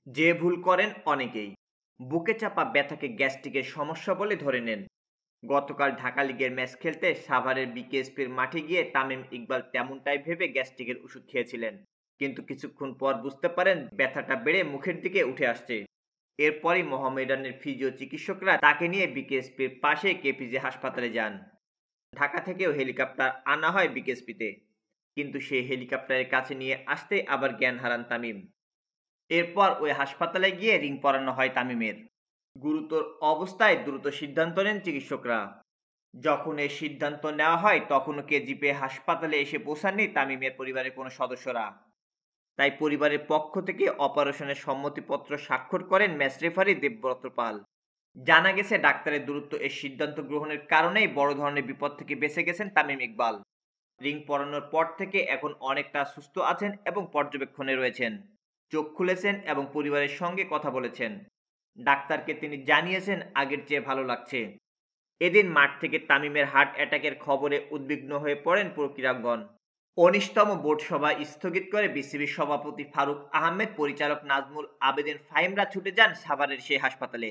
যে ভুল করেন অনেকেই। বুকে চাপা ব্যথাকে গ্যাস্ট্রিকের সমস্যা বলে ধরে নেন। গতকাল ঢাকা লিগের ম্যাচ খেলতে সাভারের বিকেএসপির মাঠে গিয়ে তামিম ইকবাল তেমনটাই ভেবে গ্যাস্ট্রিকের ওষুধ খেয়েছিলেন। কিন্তু কিছুক্ষণ পর বুঝতে পারেন ব্যথাটা বেড়ে মুখের দিকে উঠে আসছে। এরপরই মোহামেডানের ফিজিও চিকিৎসকরা তাকে নিয়ে বিকেএসপির পাশে কেপিজে হাসপাতালে যান। ঢাকা থেকেও হেলিকপ্টার আনা হয় বিকেএসপিতে, কিন্তু সেই হেলিকপ্টারের কাছে নিয়ে আসতেই আবার জ্ঞান হারান তামিম। এরপর ওই হাসপাতালে গিয়ে রিং পরানো হয় তামিমের। গুরুতর অবস্থায় দ্রুত সিদ্ধান্ত নেন চিকিৎসকরা। যখন এই সিদ্ধান্ত নেওয়া হয় তখনও কেজিপি হাসপাতালে এসে পৌঁছাননি তামিমের পরিবারের কোনো সদস্যরা। তাই পরিবারের পক্ষ থেকে অপারেশনের সম্মতিপত্র স্বাক্ষর করেন ম্যাচ রেফারি দেবব্রত পাল। জানা গেছে ডাক্তারের দ্রুত এই সিদ্ধান্ত গ্রহণের কারণেই বড় ধরনের বিপদ থেকে বেঁচে গেছেন তামিম ইকবাল। রিং পরানোর পর থেকে এখন অনেকটা সুস্থ আছেন এবং পর্যবেক্ষণে রয়েছেন। চোখ খুলেছেন এবং পরিবারের সঙ্গে কথা বলেছেন। ডাক্তারকে তিনি জানিয়েছেন আগের চেয়ে ভালো লাগছে। এদিন মাঠ থেকে তামিমের হার্ট অ্যাটাকের খবরে উদ্বিগ্ন হয়ে পড়েন পুরো ক্রীড়াঙ্গন। ১৯তম বোর্ড সভা স্থগিত করে বিসিবির সভাপতি ফারুক আহমেদ, পরিচালক নাজমুল আবেদিন ফাহিমরা ছুটে যান সাভারের সেই হাসপাতালে।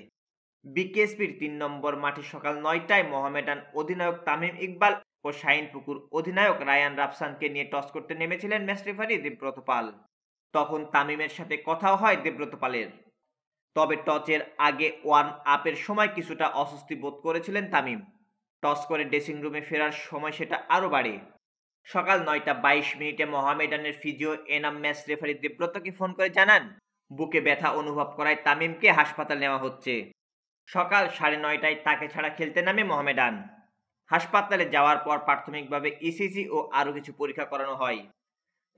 বিকেএসপির ৩ নম্বর মাঠে সকাল ৯টায় মোহামেডান অধিনায়ক তামিম ইকবাল ও শাহিনপুকুর অধিনায়ক রায়ান রাফসানকে নিয়ে টস করতে নেমেছিলেন ম্যাচ রেফারি দেবব্রত পাল। তখন তামিমের সাথে কথাও হয় দেবব্রত পালের। তবে টসের আগে ওয়ার্ম আপের সময় কিছুটা অস্বস্তি বোধ করেছিলেন তামিম। টস করে ড্রেসিং রুমে ফেরার সময় সেটা আরও বাড়ে। সকাল ৯টা ২২ মোহামেডানের ফিজিও এনাম ম্যাচ রেফারি দেবব্রতকে ফোন করে জানান বুকে ব্যথা অনুভব করায় তামিমকে হাসপাতালে নেওয়া হচ্ছে। সকাল ৯:৩০টায় তাকে ছাড়া খেলতে নামে মোহামেডান। হাসপাতালে যাওয়ার পর প্রাথমিকভাবে ইসিজি ও আরও কিছু পরীক্ষা করানো হয়।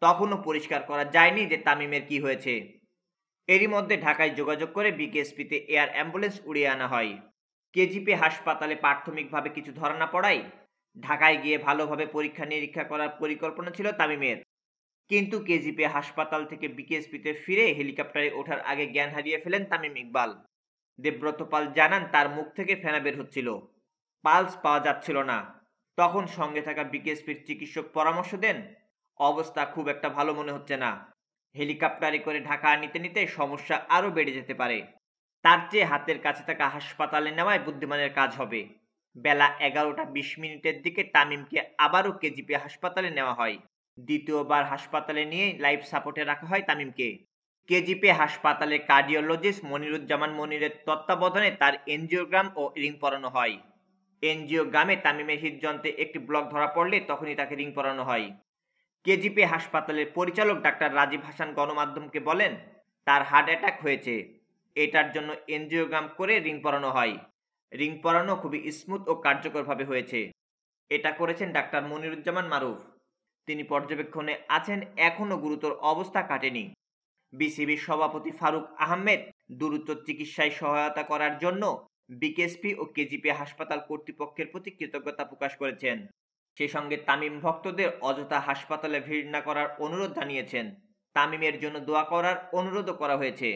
তখনও পরিষ্কার করা যায়নি যে তামিমের কি হয়েছে। এরই মধ্যে ঢাকায় যোগাযোগ করে বিকেএসপিতে এয়ার অ্যাম্বুলেন্স উড়িয়ে আনা হয়। কেজিপি হাসপাতালে প্রাথমিকভাবে কিছু ধরা না পড়ায় ঢাকায় গিয়ে ভালোভাবে পরীক্ষা নিরীক্ষা করার পরিকল্পনা ছিল তামিমের। কিন্তু কেজিপি হাসপাতাল থেকে বিকেএসপিতে ফিরে হেলিকপ্টারে ওঠার আগে জ্ঞান হারিয়ে ফেলেন তামিম ইকবাল। দেবব্রত পাল জানান তার মুখ থেকে ফেনা বের হচ্ছিল, পালস পাওয়া যাচ্ছিল না। তখন সঙ্গে থাকা বিকেএসপির চিকিৎসক পরামর্শ দেন অবস্থা খুব একটা ভালো মনে হচ্ছে না, হেলিকপ্টারে করে ঢাকা নিতে নিতে সমস্যা আরও বেড়ে যেতে পারে। তার চেয়ে হাতের কাছে থাকা হাসপাতালে নেওয়ায় বুদ্ধিমানের কাজ হবে। বেলা ১১টা ২০ দিকে তামিমকে আবারও কেজিপি হাসপাতালে নেওয়া হয়। দ্বিতীয়বার হাসপাতালে নিয়ে লাইফ সাপোর্টে রাখা হয় তামিমকে। কেজিপি হাসপাতালে কার্ডিওলজিস্ট মনিরুজ্জামান মনিরের তত্ত্বাবধানে তার এনজিওগ্রাম ও রিং পরানো হয়। এনজিওগ্রামে তামিমের হৃদযন্ত্রে একটি ব্লক ধরা পড়লে তখনই তাকে রিং পরানো হয়। কেজিপি হাসপাতালের পরিচালক ডাক্তার রাজীব হাসান গণমাধ্যমকে বলেন তার হার্ট অ্যাটাক হয়েছে, এটার জন্য এনজিওগ্রাম করে রিং পরানো হয়। রিং পরানো খুবই স্মুথ ও কার্যকরভাবে হয়েছে। এটা করেছেন ডাক্তার মনিরুজ্জামান মারুফ। তিনি পর্যবেক্ষণে আছেন, এখনও গুরুতর অবস্থা কাটেনি। বিসিবির সভাপতি ফারুক আহমেদ দ্রুত চিকিৎসায় সহায়তা করার জন্য বিকেএসপি ও কেজিপি হাসপাতাল কর্তৃপক্ষের প্রতি কৃতজ্ঞতা প্রকাশ করেছেন। সেই সঙ্গে তামিম ভক্তদের অযথা হাসপাতালে ভিড় না করার অনুরোধ জানিয়েছেন। তামিমের জন্য দোয়া করার অনুরোধও করা হয়েছে।